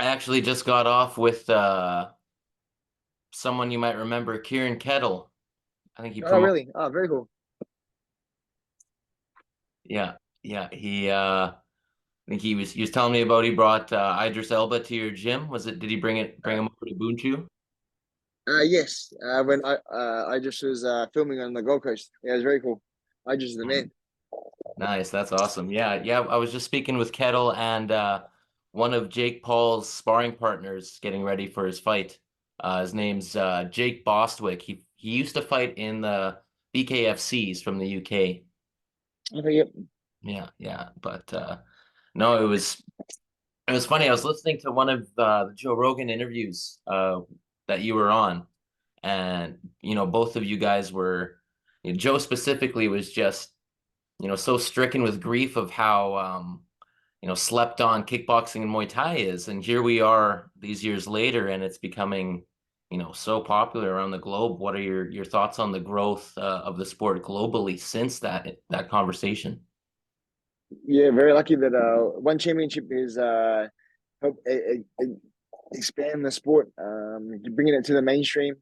I actually just got off with someone you might remember, Kieran Kettle. I think he Oh, promoted. really? Oh, very cool. Yeah, yeah. I think he was telling me about he brought Idris Elba to your gym. Was it? Did he bring Uh, him over to Bunchu? yes. When I just was filming on the Gold Coast. Yeah, it was very cool. I just the man. Nice, that's awesome. Yeah, yeah. I was just speaking with Kettle and one of Jake Paul's sparring partners getting ready for his fight. His name's Jake Bostwick. He used to fight in the BKFCs from the UK. Okay, yep. Yeah, yeah. But no, it was funny. I was listening to one of the Joe Rogan interviews that you were on, and both of you guys were, Joe specifically was just so stricken with grief of how slept on kickboxing and Muay Thai is, and here we are these years later, and it's becoming so popular around the globe. What are your thoughts on the growth of the sport globally since that conversation? Yeah, very lucky that one championship is help expand the sport, bringing it to the mainstream.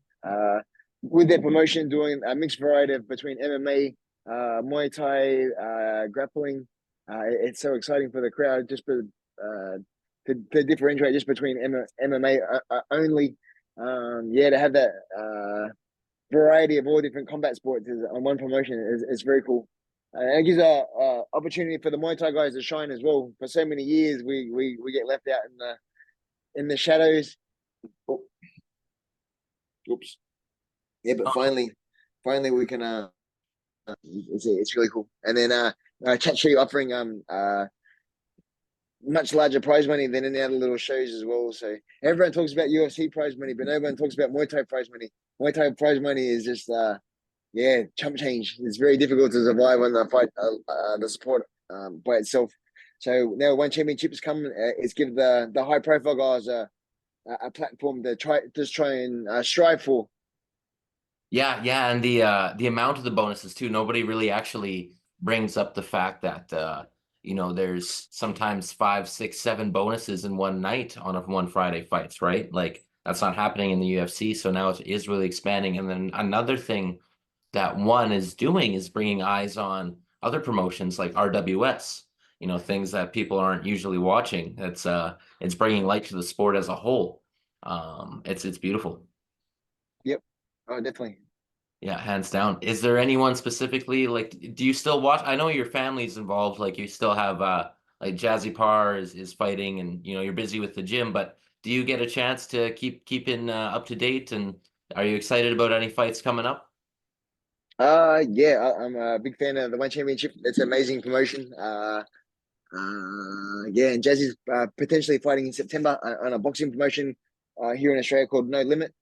With their promotion, doing a mixed variety of between MMA, Muay Thai, grappling. It's so exciting for the crowd just to differentiate just between MMA only. Yeah, to have that variety of all different combat sports on one promotion is very cool. And it gives a opportunity for the Muay Thai guys to shine as well. For so many years, we get left out in the shadows. Oh, oops. Yeah, but finally we can. It's really cool. And then Cat Tree offering much larger prize money than any other little shows as well. So everyone talks about UFC prize money, but no one talks about Muay Thai prize money. Muay Thai prize money is just yeah, chump change. It's very difficult to survive on the sport by itself. So now one championship has come. It's give the high profile guys a platform to try and strive for. Yeah, yeah, and the amount of the bonuses too. Nobody really actually brings up the fact that there's sometimes five, six, seven bonuses in one night on one Friday fights, right? Like that's not happening in the UFC. So now it is really expanding. And then another thing that one is doing is bringing eyes on other promotions like RWS. Things that people aren't usually watching. It's bringing light to the sport as a whole. It's beautiful. Yep. Oh, definitely. Yeah, hands down. Is there anyone specifically like do you still watch? I know your family's involved, like you still have like Jazzy Parr is fighting and you're busy with the gym, but do you get a chance to keeping up to date and are you excited about any fights coming up? Yeah, I'm a big fan of the One Championship. It's an amazing promotion. Yeah, and Jazzy's potentially fighting in September on a boxing promotion here in Australia called No Limit.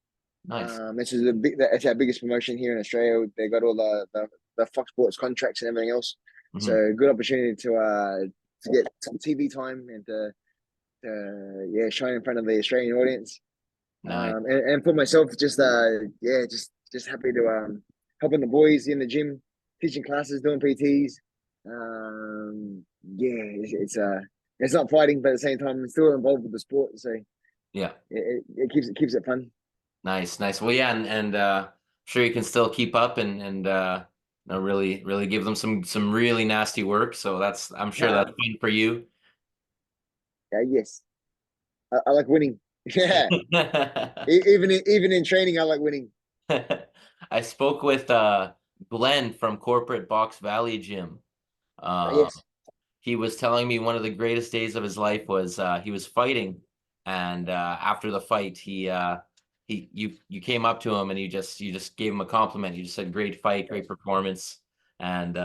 Nice. This is it's our biggest promotion here in Australia. They got all the Fox Sports contracts and everything else. Hmm. So good opportunity to get some TV time and to yeah shine in front of the Australian audience. Nice. And for myself, just yeah, just happy to helping the boys in the gym, teaching classes, doing PTs. Yeah, it's not fighting, but at the same time, I'm still involved with the sport, so Yeah. it keeps it fun. Nice, nice. Well, yeah, and sure you can still keep up and really really give them some really nasty work. So I'm sure that's fun for you. Yes, I like winning. Yeah, even in training, I like winning. I spoke with Glenn from Corporate Box Valley Gym. Uh, Yes, he was telling me one of the greatest days of his life was he was fighting, and after the fight, you came up to him and you just gave him a compliment. You just said, "Great fight, great performance," and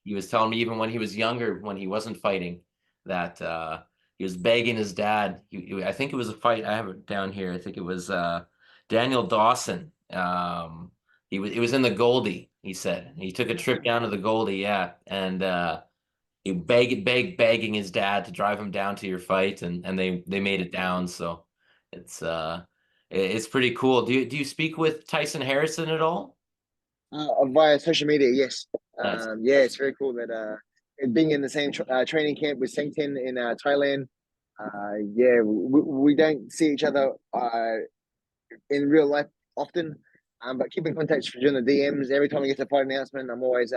he was telling me even when he was younger, when he wasn't fighting, that he was begging his dad. I think it was a fight. I have it down here. I think it was Daniel Dawson. It was in the Goldie. He said he took a trip down to the Goldie, yeah, and he begging his dad to drive him down to your fight, and they made it down. So it's it's pretty cool. Do you speak with Tyson Harrison at all? via social media. Yes, Nice. yeah, it's very cool that being in the same training camp with Sengten in Thailand. Yeah, we don't see each other in real life often, but keep in contact during the DMs. Every time we get a fight announcement, I'm always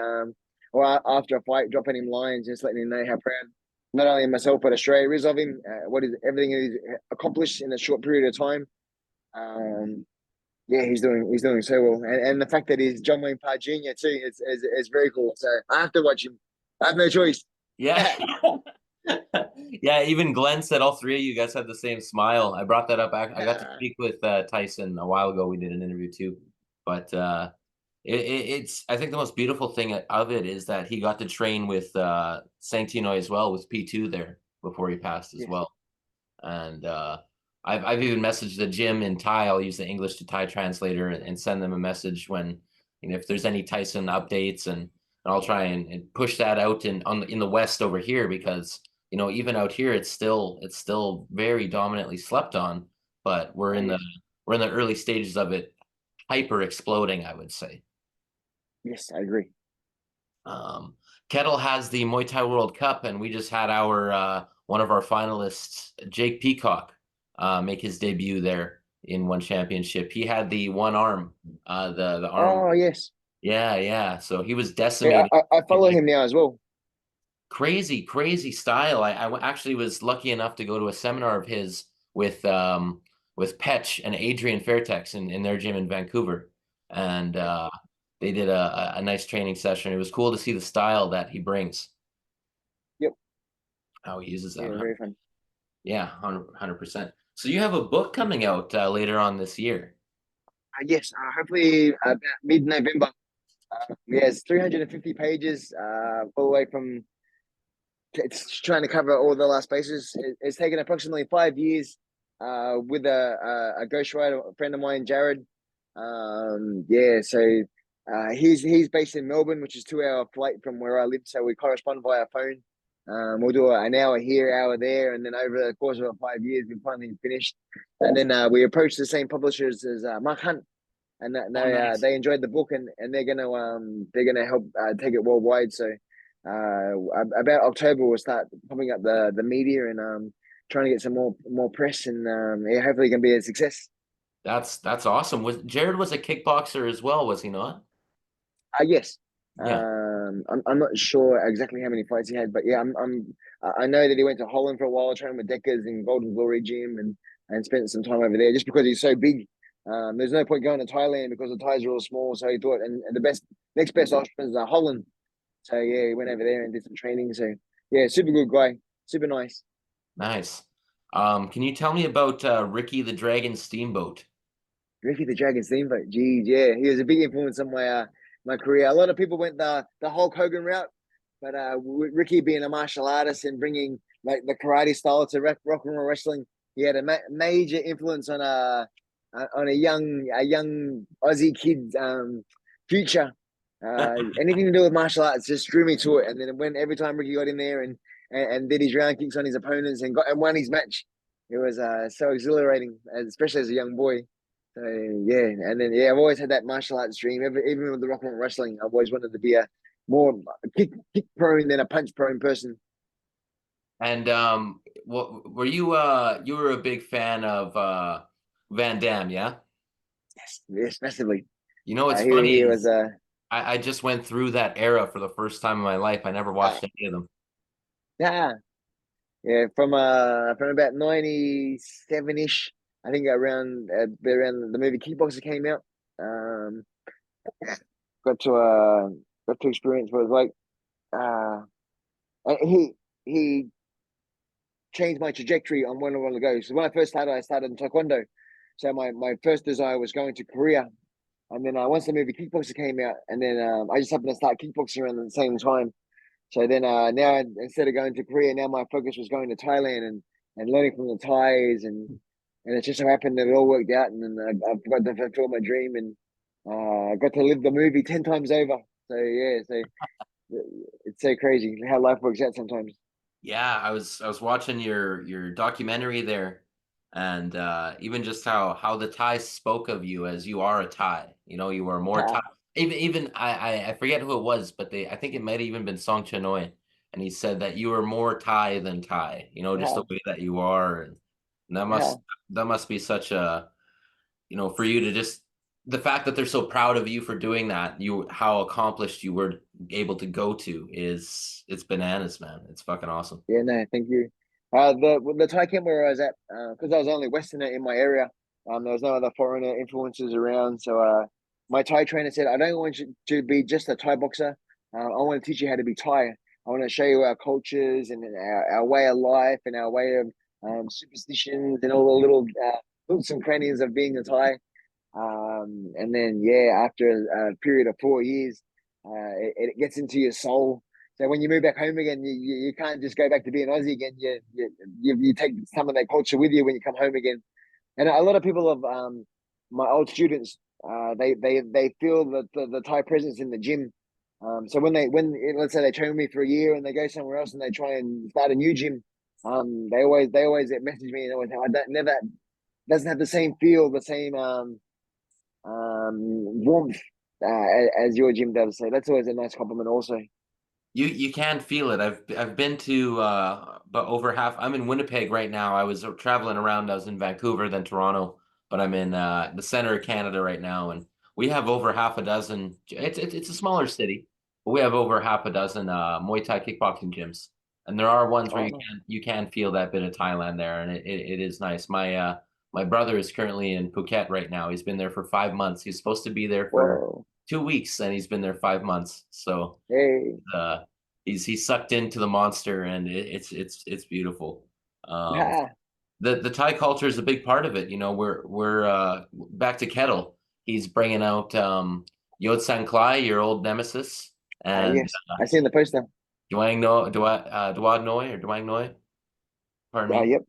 or after a fight, dropping him lines, just letting him know how proud not only myself but Australia is of him. What is everything he's accomplished in a short period of time. Um, yeah, he's doing so well, and the fact that he's John Wayne Parr Jr. too is very cool. So I have to watch him. I have no choice. Yeah. Yeah, even Glenn said all three of you guys had the same smile. I brought that up. I got to speak with Tyson a while ago. We did an interview too, but it's I think the most beautiful thing of it is that he got to train with Santino as well with P2 there before he passed as Yes. well. And I've even messaged the gym in Thai. I'll use the English to Thai translator and send them a message when if there's any Tyson updates, and I'll try and push that out in the West over here, because even out here it's still very dominantly slept on, but we're Oh in the yes. we're in the early stages of it hyper exploding, I would say. Yes, I agree. Um, Kettle has the Muay Thai World Cup, and we just had our one of our finalists, Jake Peacock, make his debut there in one championship. He had the one arm, the arm. Oh yes. Yeah, yeah. So he was Yeah, decimated. I follow him now as well. Crazy, crazy style. Actually was lucky enough to go to a seminar of his with Petch and Adrian Fairtex in their gym in Vancouver, and they did a nice training session. It was cool to see the style that he brings, Yep. how he uses that. Yeah, very fun. Yeah, 100%. So you have a book coming out later on this year. Yes, hopefully about mid-November. Yeah, it's 350 pages, all the way from it's trying to cover all the last bases. It's taken approximately 5 years with a ghostwriter, a friend of mine, Jared. Yeah, so he's based in Melbourne, which is 2 hour flight from where I live. So we correspond via phone. We'll do an hour here, hour there, and then over the course of 5 years, we finally finished. And then we approached the same publishers as Mark Hunt, and Oh, nice. they enjoyed the book, and they're gonna help take it worldwide. So about October we'll start pumping up the media and trying to get some more press, and yeah, hopefully it can be a success. That's awesome. Was Jared was a kickboxer as well, was he not? Yes. Yeah. I'm not sure exactly how many fights he had, but yeah, I know that he went to Holland for a while, training with Deckers in Golden Glory Gym, and spent some time over there just because he's so big. There's no point going to Thailand because the Thais are all small. So he thought, and the next best option is Holland. So yeah, he went over there and did some training. So yeah, super good guy, super nice. Nice. Can you tell me about Ricky the Dragon Steamboat? Ricky the Dragon Steamboat, geez, yeah, he was a big influence on my career. A lot of people went the Hulk Hogan route, but with Ricky being a martial artist and bringing like the karate style to rock and roll wrestling, he had a major influence on a young Aussie kid's future. Anything to do with martial arts just drew me to it. And then when every time Ricky got in there and did his round kicks on his opponents and won his match, it was so exhilarating, especially as a young boy. So yeah, and then yeah, I've always had that martial arts dream. Even with the rock and roll wrestling, I've always wanted to be a more kick prone than a punch prone person. And what were you were a big fan of Van Damme, yeah? Yes, yes, massively. What's funny He was is I just went through that era for the first time in my life. I never uh watched any of them. yeah, yeah, from about 97 ish. I think around the movie Kickboxer came out. Um, got to uh got to experience what it was like. And he changed my trajectory on when I want to go. So when I started in Taekwondo. So my first desire was going to Korea. And then once the movie Kickboxer came out, and then I just happened to start kickboxing around at the same time. So then now instead of going to Korea, now my focus was going to Thailand and learning from the Thais, and it just so happened that it all worked out, and then I got to fulfill my dream, and I got to live the movie 10 times over. So yeah, so it's so crazy how life works out sometimes. Yeah, I was watching your documentary there, and even just how the Thais spoke of you as you are a Thai. You were more Thai. Even I forget who it was, but I think it might have even been Song Chanoy. and he said that you are more Thai than Thai. You know, just the How? way that you are, and that must How? that must be such a, you know, for you to just the fact that they're so proud of you for doing that, you how accomplished you were able to go to is it's bananas, man. It's fucking awesome. Yeah, no, thank you. The Thai camp where I was at, because I was the only Westerner in my area, there was no other foreigner influences around. So, my Thai trainer said, "I don't want you to be just a Thai boxer. I want to teach you how to be Thai. I want to show you our cultures and our way of life and our way of superstitions and all the little nooks and crannies of being a Thai." And then, yeah, after a period of 4 years, it gets into your soul. So when you move back home again, you can't just go back to being Aussie again. You take some of that culture with you when you come home again. And a lot of people of my old students, they feel the Thai presence in the gym. So when let's say they train with me for a year and they go somewhere else and they try and start a new gym, they always message me and always I don't never doesn't have the same feel, the same warmth as your gym does. So that's always a nice compliment, also. You can feel it. I've been to but over half. I'm in Winnipeg right now. I was traveling around. I was in Vancouver, then Toronto, but I'm in the center of Canada right now, and we have over half a dozen. It's a smaller city, but we have over half a dozen Muay Thai kickboxing gyms, and there are ones where Oh no. you can feel that bit of Thailand there, and it is nice. My brother is currently in Phuket right now. He's been there for 5 months. He's supposed to be there for Whoa. 2 weeks, and he's been there 5 months. So Hey. uh, he's sucked into the monster, and it's beautiful. Um, Ha. the Thai culture is a big part of it. You know, we're back to Kettle. He's bringing out Yod San Klai, your old nemesis, and Yes. I seen the poster. Duad Noi or Duang Noi. Pardon me. Yep.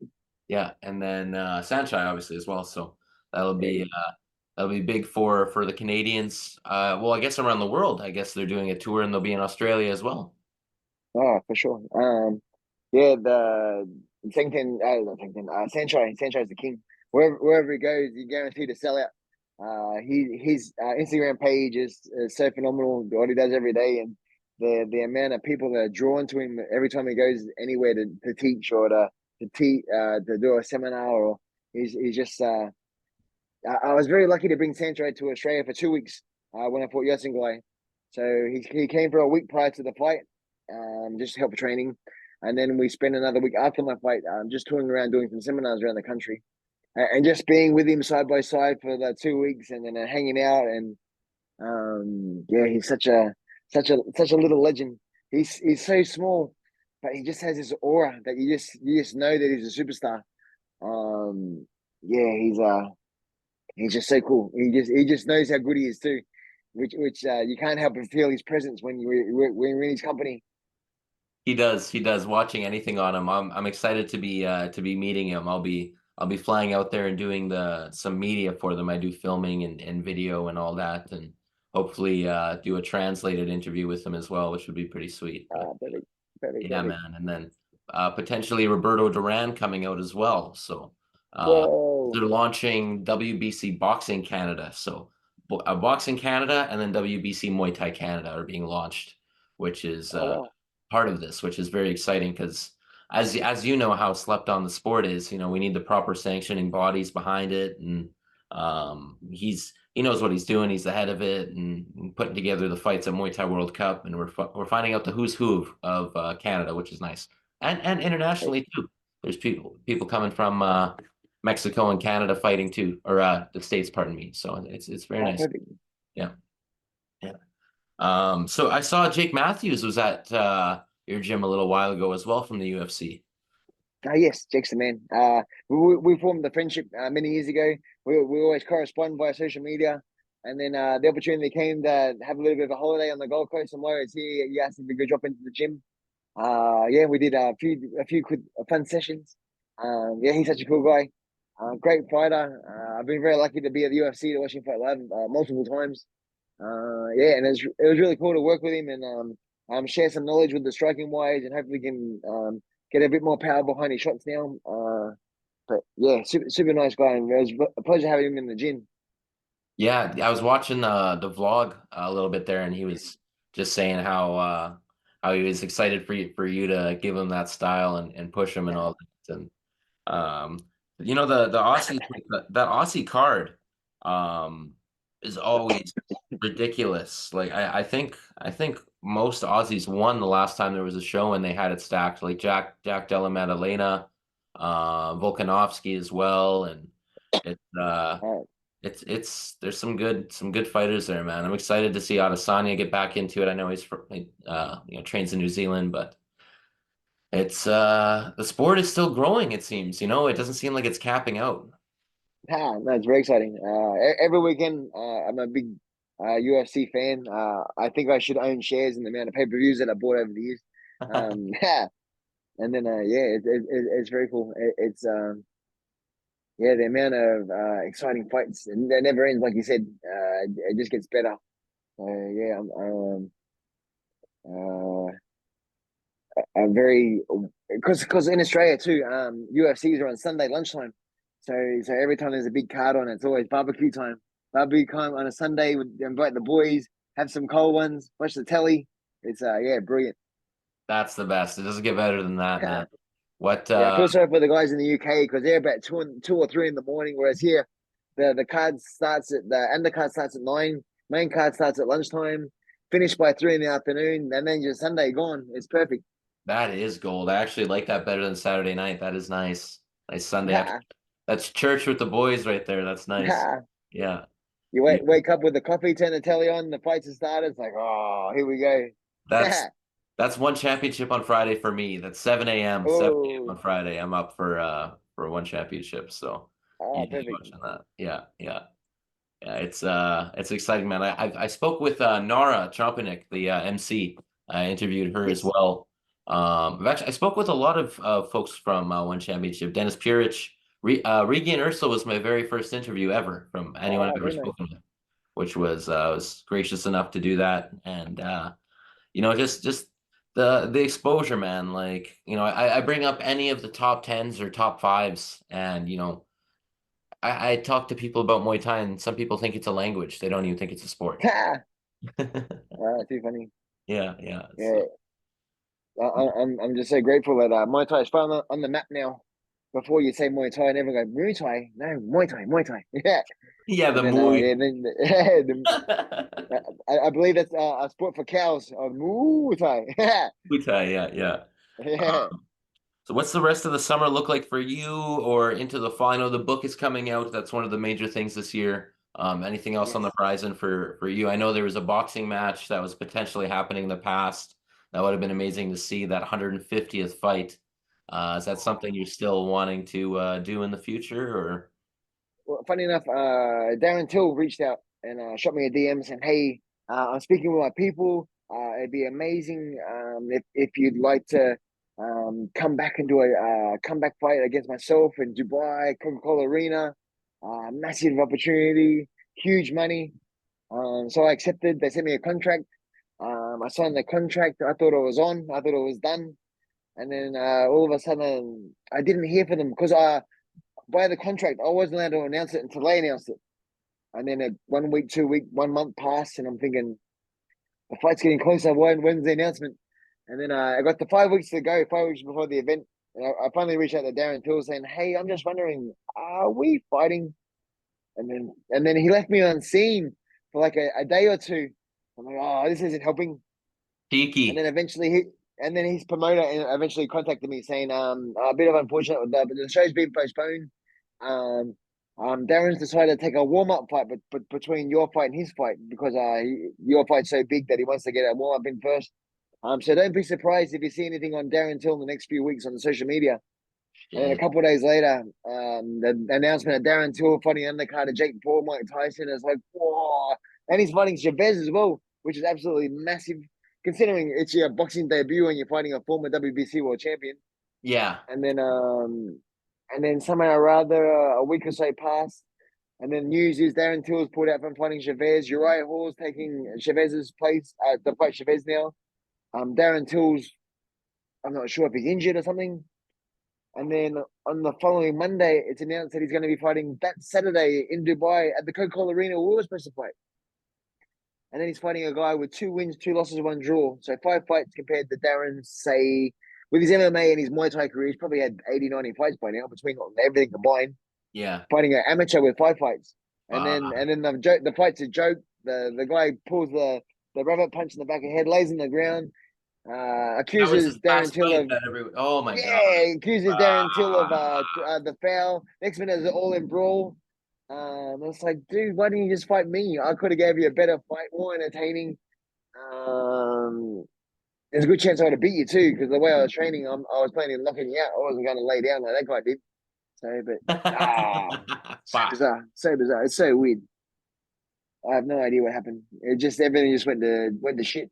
Yeah, and then Sanchai obviously as well. So that'll be Hey. uh, that'll be big for the Canadians. Well, I guess around the world. I guess they're doing a tour and they'll be in Australia as well. Oh, for sure. Yeah, the Sengten, not Sengten, Sancho's the king. Wherever he goes, you guaranteed to sell out. His Instagram page is so phenomenal. What he does every day, and the amount of people that are drawn to him every time he goes anywhere to teach or to do a seminar, or he's just. I was very lucky to bring Sancho to Australia for 2 weeks when I fought Yasinglai. So he came for a week prior to the fight, just to help with training. And then we spent another week after my fight, just touring around doing some seminars around the country, and just being with him side by side for the 2 weeks, and then hanging out. And yeah, he's such a little legend. He's so small, but he just has this aura that you just know that he's a superstar. Um, yeah, he's just so cool. He just knows how good he is too, which you can't help but feel his presence when you're in his company. He does. He does. Watching anything on him, I'm excited to be meeting him. I'll be flying out there and doing the some media for them. I do filming and video and all that, and hopefully do a translated interview with him as well, which would be pretty sweet. But Perfect, perfect, yeah, perfect. man. And then potentially Roberto Duran coming out as well. So uh, Whoa! they're launching WBC Boxing Canada. So Boxing Canada and then WBC Muay Thai Canada are being launched, which is Oh wow! part of this, which is very exciting because as you know how slept on the sport is, you know, we need the proper sanctioning bodies behind it, and he knows what he's doing. He's the head of it and putting together the fights at Muay Thai World Cup, and we're finding out the who's who of Canada, which is nice, and Hey, internationally too. There's people coming from Mexico and Canada fighting too, or the States, pardon me. So it's very nice. perfect. Yeah, yeah. So I saw Jake Matthews was at your gym a little while ago as well from the UFC. Yes, Jake's the man. We formed the friendship many years ago. We always correspond via social media, and then the opportunity came to have a little bit of a holiday on the Gold Coast, and while I was here, he asked if we could drop into the gym. Yeah, we did a few quick fun sessions. Yeah, he's such a cool guy. Great fighter. I've been very lucky to be at the UFC to watch him fight live multiple times. Yeah, and it was really cool to work with him and share some knowledge with the striking wise, and hopefully can get a bit more power behind his shots now. But yeah, super nice guy, and it was a pleasure having him in the gym. Yeah, I was watching the vlog a little bit there, and he was just saying how how he was excited for you to give him that style and push him and Yeah. all that. And um, the Aussie that Aussie card is always ridiculous. Like I think most Aussies won the last time there was a show and they had it stacked. Like Jack Della Maddalena, Volkanovski as well, and it's Uh, it's there's some good fighters there, man. I'm excited to see Adesanya get back into it. I know he's from trains in New Zealand, but it's the sport is still growing, it seems. It doesn't seem like it's capping out. no, it's very exciting. Every weekend, I'm a big UFC fan. I think I should own shares in the amount of pay-per-views that I bought over the years. Yeah, and then yeah, it's very cool. Yeah, the amount of exciting fights, and they never ends. Like you said, it just gets better. Yeah, uh, I'm very because in Australia too, UFCs are on Sunday lunchtime. So every time there's a big card on, it's always barbecue time. Barbecue time on a Sunday. Would invite the boys, have some cold ones, watch the telly. It's yeah, brilliant. That's the best. It doesn't get better than that, man. What Yeah, I feel sorry for the guys in the UK because they're about two or three in the morning, whereas here, the card starts at the undercard starts at 9, main card starts at lunchtime, finished by 3 in the afternoon, and then your Sunday gone. It's perfect. that is gold. I actually like that better than Saturday night. That is nice. Nice Sunday after. That's church with the boys right there. That's nice. Yeah. You Yeah. wake up with the coffee, turn the telly on, the fights have started. It's like, oh, here we go. That's that's one championship on Friday for me. That's 7 a.m. 7 a.m. Oh, on Friday. I'm up for one championship. So you need to be perfect. watching that. Yeah, yeah. Yeah, it's exciting, man. I spoke with Nara Chompinik, the MC. I interviewed her as Yes. well. I spoke with a lot of folks from One Championship. Dennis Purich, Regan Ursula was my very first interview ever from anyone I've Oh, ever very nice. spoken with, which was gracious enough to do that. And just the exposure, man. Like, I bring up any of the top tens or top fives, and I talk to people about Muay Thai, and some people think it's a language. They don't even think it's a sport. Too funny. Yeah, yeah. Yeah, I'm just so grateful that Muay Thai is finally on the map now. Before you say Muay Thai, I never go Muay Thai. No, Muay Thai, Muay Thai. Yeah, Yeah, and the then Muay. yeah, then I believe that's a sport for cows. Muay Thai. Muay Thai, yeah, yeah. Yeah. So what's the rest of the summer look like for you or into the final? The book is coming out. That's one of the major things this year. Anything else on the Yes. horizon for you? I know there was a boxing match that was potentially happening in the past. That would have been amazing to see that 150th fight. Is that something you're still wanting to do in the future or? Well, funny enough, Darren Till reached out and shot me a DM saying, "Hey, I'm speaking with my people. It'd be amazing if you'd like to come back and do a comeback fight against myself in Dubai, Coca-Cola Arena. Massive opportunity, huge money." So I accepted. They sent me a contract. I signed the contract. I thought it was on. I thought it was done. And then all of a sudden, I didn't hear from them because by the contract, I wasn't allowed to announce it until they announced it. And then 1 week, 2 week, 1 month passed, and I'm thinking the fight's getting closer. When's the announcement? And then I got the 5 weeks to go, 5 weeks before the event. And I finally reached out to Darren Till saying, "Hey, I'm just wondering, are we fighting?" And then he left me unseen for like a day or two. I'm like, oh, this isn't helping. And Cheeky. then his promoter eventually contacted me saying, a bit of unfortunate, but the show's been postponed. Um, Darren's decided to take a warm up fight, but between your fight and his fight because your fight's so big that he wants to get a warm up in first. So don't be surprised if you see anything on Darren Till in the next few weeks on the social media. And then a Shit. couple of days later, the announcement of Darren Till fighting undercard of Jake Paul, Mike Tyson is like, whoa. And he's fighting Chavez as well, which is absolutely massive, considering it's your boxing debut and you're fighting a former WBC world champion. Yeah. And then somehow or other, a week or so passed. And then news is Darren Till's pulled out from fighting Chavez. Uriah Hall's taking Chavez's place to fight Chavez now. Darren Till's, I'm not sure if he's injured or something. And then on the following Monday, it's announced that he's going to be fighting that Saturday in Dubai at the Coca-Cola Arena. We were supposed to fight. and then he's fighting a guy with 2 wins, 2 losses, 1 draw. So 5 fights compared to Darren's, say, with his MMA and his Muay Thai career, he's probably had 80, 90 fights by now between everything combined. Yeah. Fighting an amateur with 5 fights, and Uh, then the fight's a joke. The guy pulls the rabbit punch in the back of the head, lays on the ground, that was his accuses Darren last Till fight of that oh my God. accuses Darren Till of the foul. Next minute is all in brawl. It's like, dude, why didn't you just fight me? I could have gave you a better fight, more entertaining. There's a good chance I would have beat you too, because the way I was training, I was planning on knocking you out. I wasn't going to lay down like that guy did. So, but so Fuck. bizarre, so bizarre. It's so weird. I have no idea what happened. It just everything just went to shit.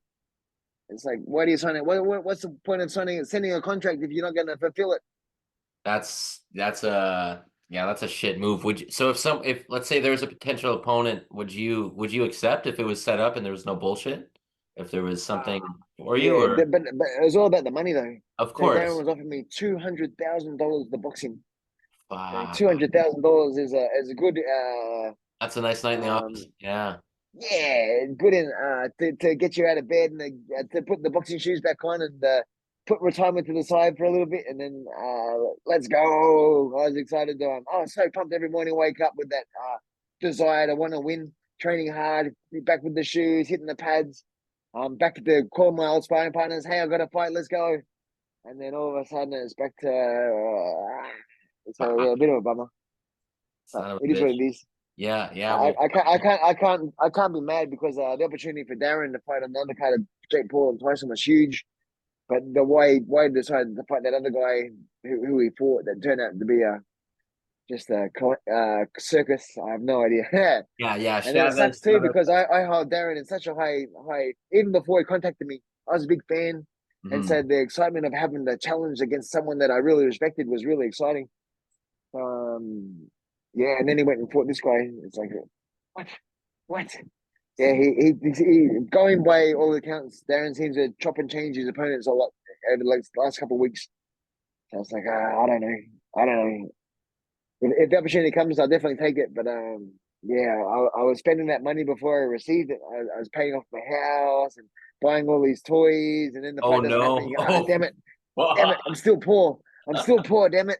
It's like, why do you sign it? What's the point of sending a contract if you're not going to fulfill it? That's a yeah, that's a shit move. Would you, so if let's say there's a potential opponent, would you accept if it was set up and there was no bullshit? If there was Uh, something for you yeah, or but it was all about the money though. of So Darren course. was offering me $200,000 to box him. So two Fuck. hundred thousand dollars is a good That's a nice night in the office. um Yeah. yeah, good in to get you out of bed and to put the boxing shoes back on and put retirement to the side for a little bit and then let's go. I was excited to I was so pumped every morning, wake up with that desire to want to win, training hard, be back with the shoes, hitting the pads, back to call my old sparring partners, hey, I got a fight, let's go. And then all of a sudden it's back to so yeah, a bit of a bummer. But Son of a it is what bitch. it is. Yeah, yeah. I, Well, I can't I can't I can't I can't be mad because the opportunity for Darren to fight on the undercard of Jake Paul and Tyson was huge. But the way Wade decided to fight that other guy who he fought that turned out to be just a circus. I have no idea. yeah, yeah. And then it sucks Chavez. too because I held Darren in such a high even before he contacted me. I was a big fan, and Mhm. so the excitement of having the challenge against someone that I really respected was really exciting. Um, yeah, and then he went and fought this guy. It's like what? What? Yeah, he going by all accounts, Darren seems to chop and change his opponents a lot over the last couple of weeks. So I was like, I don't know. I don't know. If the opportunity comes, I'll definitely take it. But yeah, I was spending that money before I received it. I was paying off my house and buying all these toys, and then the Oh fight doesn't happen. no. You go, ah, damn Oh, it, I'm still poor. I'm still poor, damn it.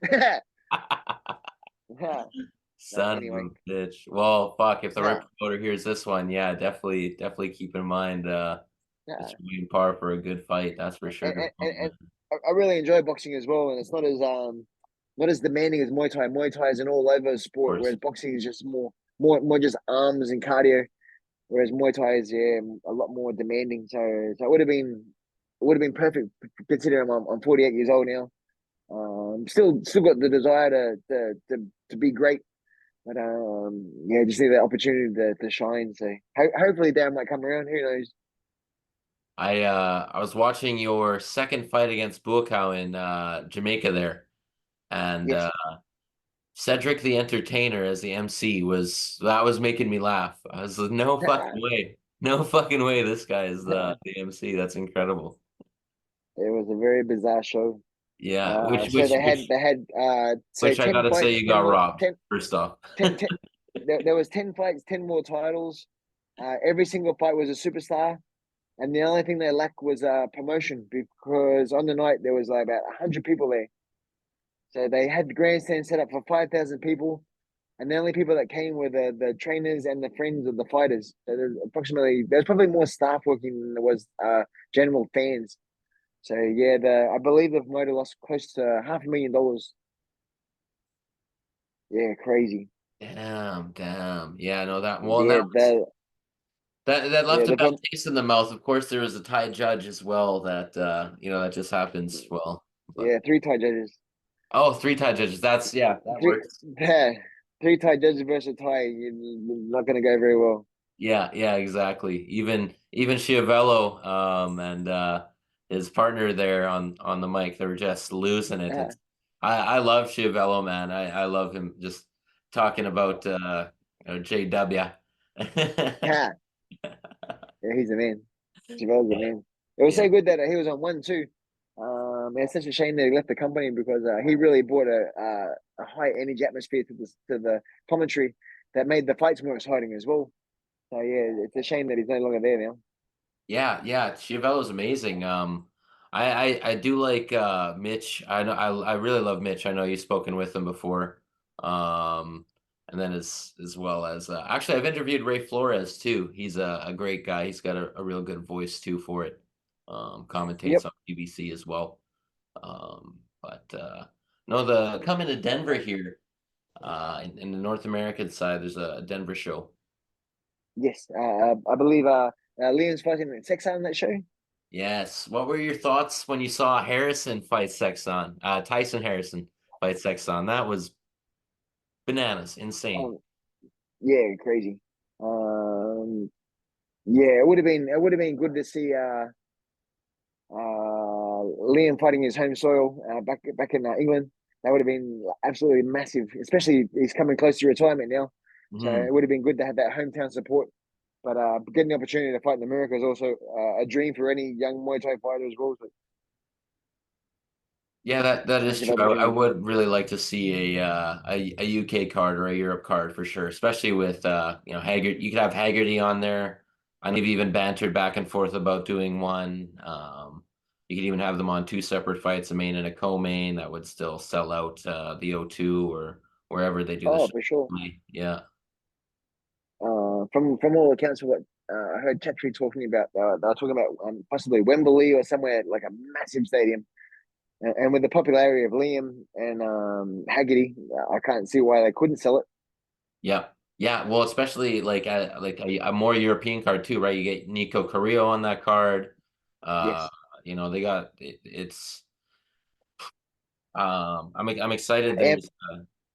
But son of anyway, a bitch. Well, fuck, if the right yeah, promoter hears this one, yeah, definitely keep in mind yeah. Mr. Wayne Parr for a good fight, that's for And, sure. and I really enjoy boxing as well, and it's not as demanding as Muay Thai. Muay Thai is an all over Of sport, course. whereas boxing is just more just arms and cardio. Whereas Muay Thai is a lot more demanding. So it would have been perfect considering I'm 48 years old now. Still got the desire to be great, but yeah, just need the opportunity to shine. So hopefully Dan might come around. Who knows? I was watching your second fight against Buakaw in Jamaica there, and Yes. Cedric the Entertainer as the MC was making me laugh. I was like, no fucking It way. No fucking way this guy is the MC. That's incredible. was a very bizarre show. Yeah, So they had say which I 10 gotta say fights, you 10 got more robbed, 10, first off. 10, 10 there was 10 fights, 10 more titles. Every single fight was a superstar. And the only thing they lacked was promotion because on the night there was like about 100 people there. So they had the grandstand set up for 5,000 people. And the only people that came were the trainers and the friends of the fighters. So there's probably more staff working than there was general fans. So yeah, I believe the promoter lost close to $500,000. Yeah, crazy. Damn. Yeah, no, that well, and Yeah, that yeah, left a bad taste in the mouth. Of course, there was a Thai judge as well that that just happens. Well, but yeah, three Thai judges. oh, three Thai judges. That's yeah, that Three, works. yeah, three Thai judges versus Thai. You're not going to go very well. Yeah, exactly. Even Schiavello, and his partner there on the mic, they were just losing it. Yeah, I love Schiavello, man. I love him just talking about JW. yeah, yeah, he's the man. Chavel's the man. It was Yeah. so good that he was on one too. It's such a shame that he left the company because he really brought a high energy atmosphere to the commentary that made the fights more exciting as well. So yeah, it's a shame that he's no longer there now. Yeah, yeah, Chiavello's amazing. I do like Mitch. I know I really love Mitch. I know you've spoken with him before. And then as well as actually I've interviewed Ray Flores too. He's a great guy. He's got a real good voice too for it. Commentates Yep. on BBC as well. But no, the coming to Denver here, in the North American side, there's a Denver show. Yes. I believe Liam's fighting Texan on that show. Yes. What were your thoughts when you saw Harrison fight Sexton? Tyson Harrison fight Sexton. That was bananas, insane. Um, yeah, crazy. Um, yeah, it would have been good to see Liam fighting his home soil back in England. That would have been absolutely massive. Especially he's coming close to retirement now, so Hmm. it would have been good to have that hometown support. But getting the opportunity to fight in America is also a dream for any young Muay Thai fighter as well. So Yeah, that is massive true. I opportunity. would really like to see a UK card or a Europe card for sure, especially with Haggard. You could have Haggerty on there. I maybe even bantered back and forth about doing one. You could even have them on two separate fights, a main and a co-main that would still sell out the O2 or wherever they do the Oh, show. for sure. Yeah. From all accounts of what I heard Chatri talking about, they were talking about possibly Wembley or somewhere like a massive stadium. And with the popularity of Liam and Haggerty, I can't see why they couldn't sell it. Yeah. Yeah. Well, especially like a more European card too, right? You get Nico Carrillo on that card. Uh, Yes. they got it's I'm excited And there's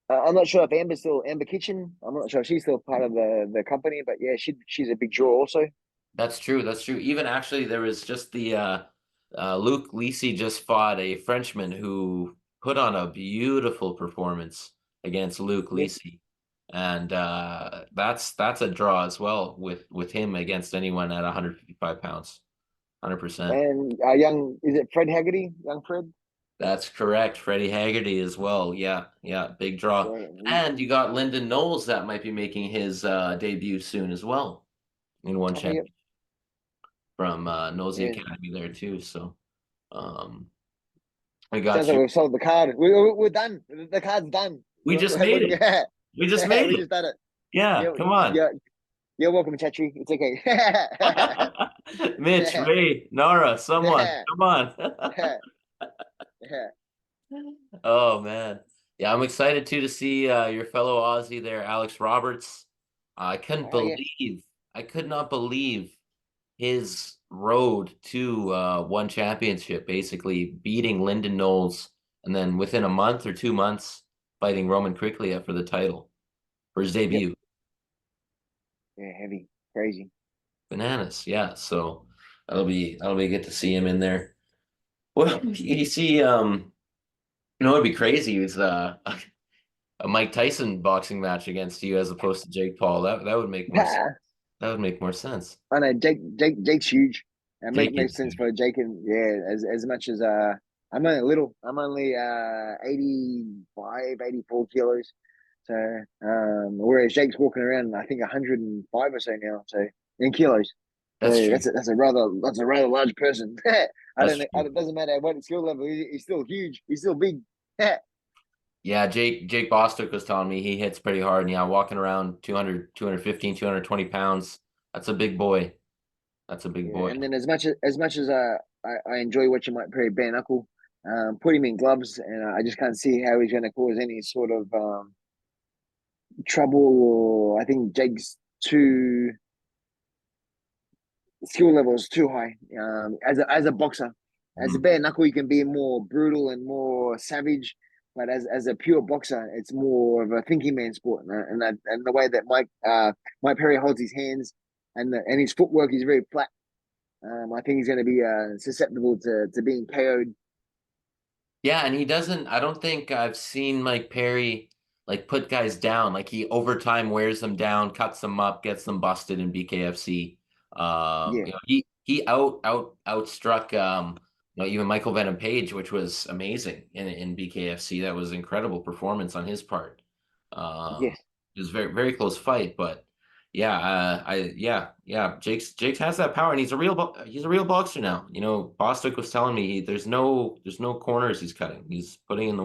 I'm not sure if Amber Kitchen. I'm not sure if she's still part of the company, but yeah, she's a big draw also. that's true. That's true. Even actually there was just the Luke Lisi just fought a Frenchman who put on a beautiful performance against Luke Yes. Lisi. And that's a draw as well with him against anyone at 155 pounds. 100%. And young, is it Fred Haggerty? Young Fred? That's correct. Freddie Haggerty as well. Yeah, yeah, big draw. Yeah, And you got Lyndon Knowles that might be making his debut soon as well in one okay, yep. champion from Nosy Yeah. Academy there too. So um I got Sounds like you. we've sold the card. We're done. The card's done. We just made it. We just made We it. just done it. Yeah, Yeah, come on. yeah. You're welcome, Chatri. It's okay. Mitch, Ray, Nara, someone. Come on. Oh man. Yeah, I'm excited too to see your fellow Aussie there, Alex Roberts. I couldn't Oh yes. believe, I could not believe his road to one championship, basically beating Lyndon Knowles, and then within a month or 2 months, fighting Roman Kriklia for the title for his Yep. debut. Yeah, heavy. Crazy. Bananas, yeah. So that'll be good to see him in there. Well, you see, it'd be crazy. It's a Mike Tyson boxing match against you as opposed to Jake Paul. That would make more sense. That would make more sense. I know Jake's huge. It Jake makes is sense huge. for Jake and yeah, as much as I'm only little. I'm only 85, 84 kilos. So whereas Jake's walking around I think 105 or so now, so in kilos. That's So true. that's a rather large person. I That's don't know. true. It doesn't matter what skill level. He's still huge. He's still big. Yeah, Yeah, Jake Bostic was telling me he hits pretty hard. And yeah, walking around 200, 215, 220 pounds. That's a big boy. That's a big boy. and then as much as I enjoy watching Mike Perry bare knuckle, put him in gloves, and I just can't see how he's going to cause any sort of trouble. Or I think Jake's too skill level is too high. As a boxer, as a Mhm. bare knuckle, you can be more brutal and more savage. But as a pure boxer, it's more of a thinking man sport, and the way that Mike Perry holds his hands and his footwork is very flat. I think he's going to be susceptible to being KO'd. Yeah, and he doesn't. I don't think I've seen Mike Perry like put guys down. Like he over time wears them down, cuts them up, gets them busted in BKFC. Yeah, He outstruck even Michael Venom Page, which was amazing in BKFC. That was incredible performance on his part. Um, yes, it was very very close fight, but Yeah, Jake's has that power, and he's a real boxer now. You know, Bostic was telling me there's no corners he's cutting. He's putting in the work.